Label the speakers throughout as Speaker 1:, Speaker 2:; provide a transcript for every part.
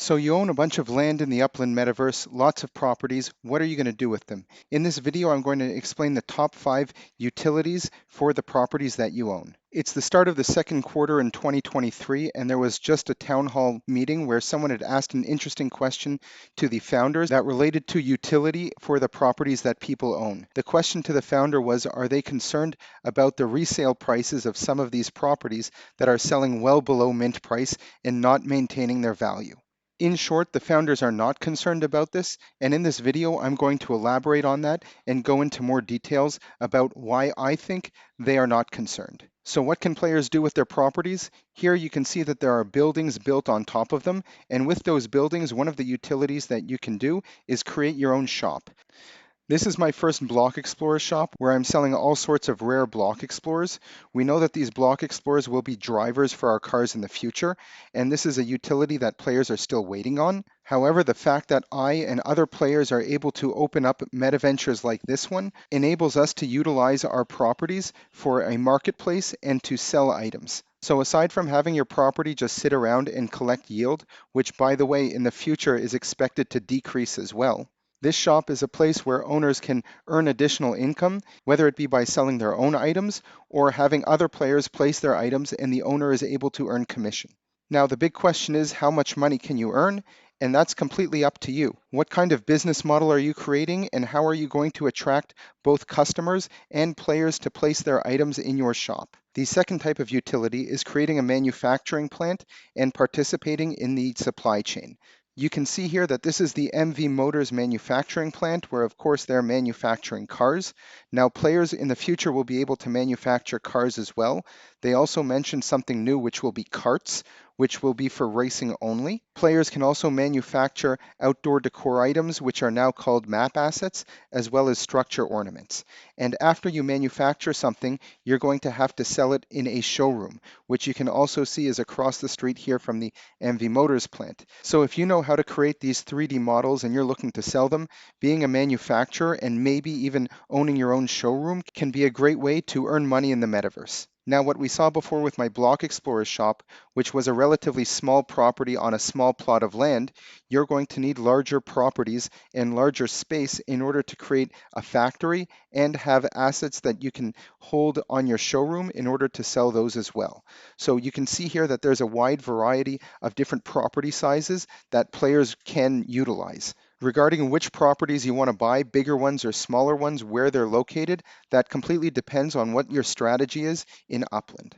Speaker 1: So you own a bunch of land in the Upland metaverse, lots of properties. What are you going to do with them? In this video, I'm going to explain the top 5 utilities for the properties that you own. It's the start of the second quarter in 2023, and there was just a town hall meeting where someone had asked an interesting question to the founders that related to utility for the properties that people own. The question to the founder was, are they concerned about the resale prices of some of these properties that are selling well below mint price and not maintaining their value? In short, the founders are not concerned about this, and in this video, I'm going to elaborate on that and go into more details about why I think they are not concerned. So what can players do with their properties? Here you can see that there are buildings built on top of them, and with those buildings, one of the utilities that you can do is create your own shop. This is my first Block Explorer shop where I'm selling all sorts of rare Block Explorers. We know that these Block Explorers will be drivers for our cars in the future, and this is a utility that players are still waiting on. However, the fact that I and other players are able to open up Metaventures like this one enables us to utilize our properties for a marketplace and to sell items. So aside from having your property just sit around and collect yield, which by the way in the future is expected to decrease as well, this shop is a place where owners can earn additional income, whether it be by selling their own items or having other players place their items and the owner is able to earn commission. Now, the big question is how much money can you earn? And that's completely up to you. What kind of business model are you creating and how are you going to attract both customers and players to place their items in your shop? The second type of utility is creating a manufacturing plant and participating in the supply chain. You can see here that this is the MV Motors manufacturing plant where of course they're manufacturing cars. Now players in the future will be able to manufacture cars as well. They also mentioned something new which will be carts, which will be for racing only. Players can also manufacture outdoor decor items, which are now called map assets, as well as structure ornaments. And after you manufacture something, you're going to have to sell it in a showroom, which you can also see is across the street here from the MV Motors plant. So if you know how to create these 3D models and you're looking to sell them, being a manufacturer and maybe even owning your own showroom can be a great way to earn money in the metaverse. Now, what we saw before with my Block Explorer shop, which was a relatively small property on a small plot of land, you're going to need larger properties and larger space in order to create a factory and have assets that you can hold on your showroom in order to sell those as well. So you can see here that there's a wide variety of different property sizes that players can utilize. Regarding which properties you want to buy, bigger ones or smaller ones, where they're located, that completely depends on what your strategy is in Upland.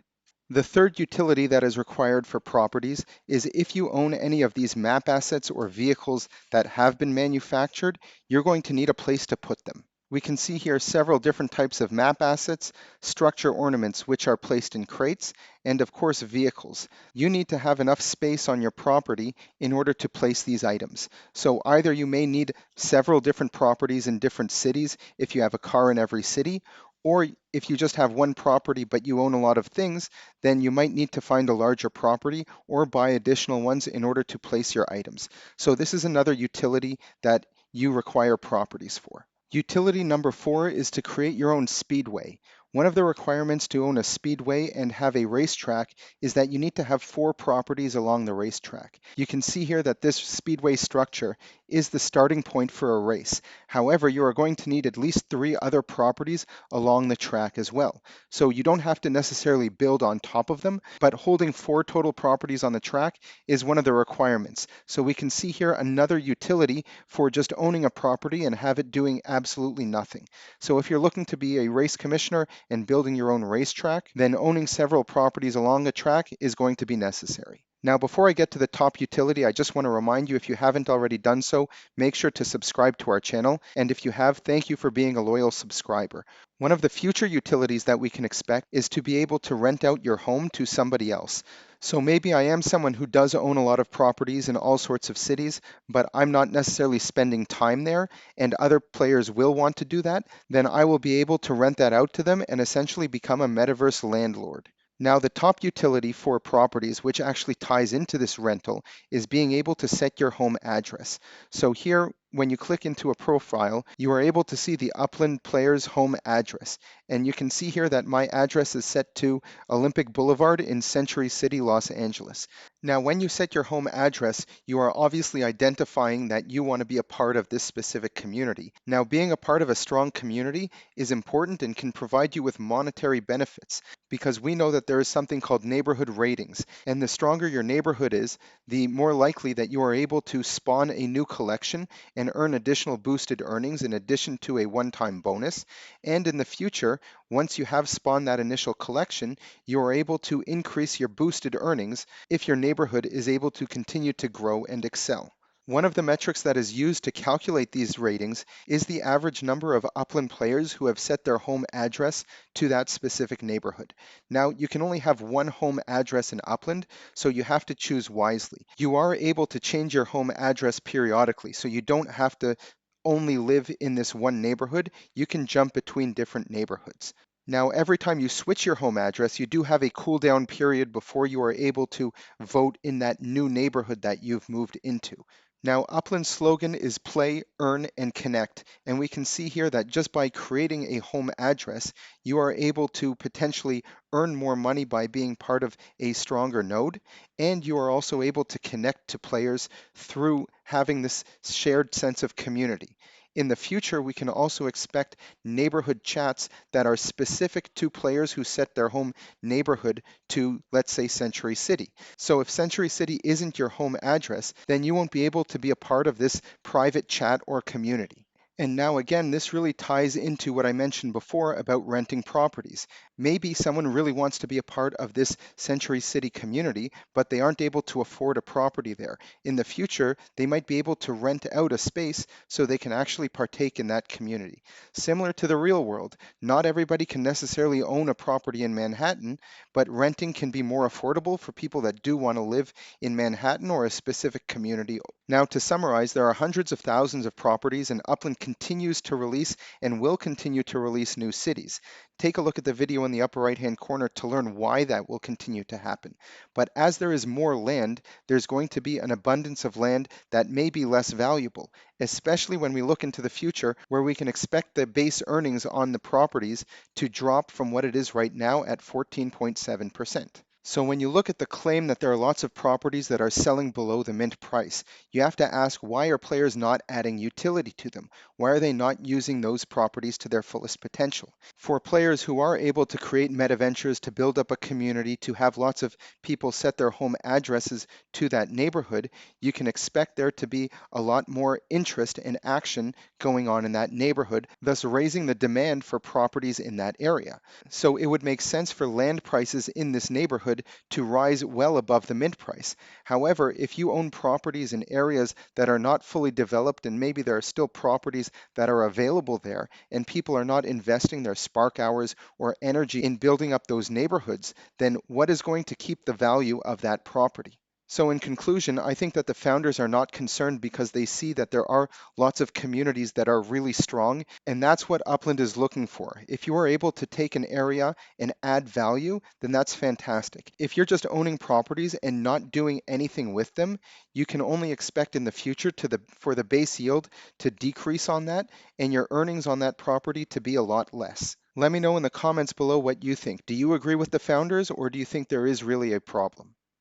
Speaker 1: The third utility that is required for properties is if you own any of these map assets or vehicles that have been manufactured, you're going to need a place to put them. We can see here several different types of map assets, structure ornaments which are placed in crates, and of course vehicles. You need to have enough space on your property in order to place these items. So either you may need several different properties in different cities if you have a car in every city, or if you just have one property but you own a lot of things, then you might need to find a larger property or buy additional ones in order to place your items. So this is another utility that you require properties for. Utility number 4 is to create your own speedway. One of the requirements to own a speedway and have a racetrack is that you need to have 4 properties along the racetrack. You can see here that this speedway structure is the starting point for a race. However, you are going to need at least 3 other properties along the track as well. So you don't have to necessarily build on top of them, but holding 4 total properties on the track is one of the requirements. So we can see here another utility for just owning a property and have it doing absolutely nothing. So if you're looking to be a race commissioner and building your own racetrack, then owning several properties along a track is going to be necessary. Now, before I get to the top utility, I just want to remind you, if you haven't already done so, make sure to subscribe to our channel. And if you have, thank you for being a loyal subscriber. One of the future utilities that we can expect is to be able to rent out your home to somebody else. So maybe I am someone who does own a lot of properties in all sorts of cities, but I'm not necessarily spending time there, and other players will want to do that, then I will be able to rent that out to them and essentially become a metaverse landlord. Now, the top utility for properties, which actually ties into this rental, is being able to set your home address. So here when you click into a profile, you are able to see the Upland player's home address. And you can see here that my address is set to Olympic Boulevard in Century City, Los Angeles. Now, when you set your home address, you are obviously identifying that you want to be a part of this specific community. Now, being a part of a strong community is important and can provide you with monetary benefits because we know that there is something called neighborhood ratings. And the stronger your neighborhood is, the more likely that you are able to spawn a new collection and earn additional boosted earnings in addition to a one-time bonus. And in the future, once you have spawned that initial collection, you are able to increase your boosted earnings if your neighborhood is able to continue to grow and excel. One of the metrics that is used to calculate these ratings is the average number of Upland players who have set their home address to that specific neighborhood. Now, you can only have one home address in Upland, so you have to choose wisely. You are able to change your home address periodically, so you don't have to only live in this one neighborhood. You can jump between different neighborhoods. Now, every time you switch your home address, you do have a cooldown period before you are able to vote in that new neighborhood that you've moved into. Now, Upland's slogan is play, earn, and connect. And we can see here that just by creating a home address, you are able to potentially earn more money by being part of a stronger node. And you are also able to connect to players through having this shared sense of community. In the future, we can also expect neighborhood chats that are specific to players who set their home neighborhood to, let's say, Century City. So if Century City isn't your home address, then you won't be able to be a part of this private chat or community. And now again, this really ties into what I mentioned before about renting properties. Maybe someone really wants to be a part of this Century City community, but they aren't able to afford a property there. In the future, they might be able to rent out a space so they can actually partake in that community. Similar to the real world, not everybody can necessarily own a property in Manhattan, but renting can be more affordable for people that do want to live in Manhattan or a specific community. Now, to summarize, there are hundreds of thousands of properties, and Upland continues to release and will continue to release new cities. Take a look at the video in the upper right-hand corner to learn why that will continue to happen. But as there is more land, there's going to be an abundance of land that may be less valuable, especially when we look into the future where we can expect the base earnings on the properties to drop from what it is right now at 14.7%. So when you look at the claim that there are lots of properties that are selling below the mint price, you have to ask, why are players not adding utility to them? Why are they not using those properties to their fullest potential? For players who are able to create Metaventures, to build up a community, to have lots of people set their home addresses to that neighborhood, you can expect there to be a lot more interest and action going on in that neighborhood, thus raising the demand for properties in that area. So it would make sense for land prices in this neighborhood to rise well above the mint price. However, if you own properties in areas that are not fully developed and maybe there are still properties that are available there and people are not investing their spark hours or energy in building up those neighborhoods, then what is going to keep the value of that property? So in conclusion, I think that the founders are not concerned because they see that there are lots of communities that are really strong, and that's what Upland is looking for. If you are able to take an area and add value, then that's fantastic. If you're just owning properties and not doing anything with them, you can only expect in the future for the base yield to decrease on that and your earnings on that property to be a lot less. Let me know in the comments below what you think. Do you agree with the founders, or do you think there is really a problem?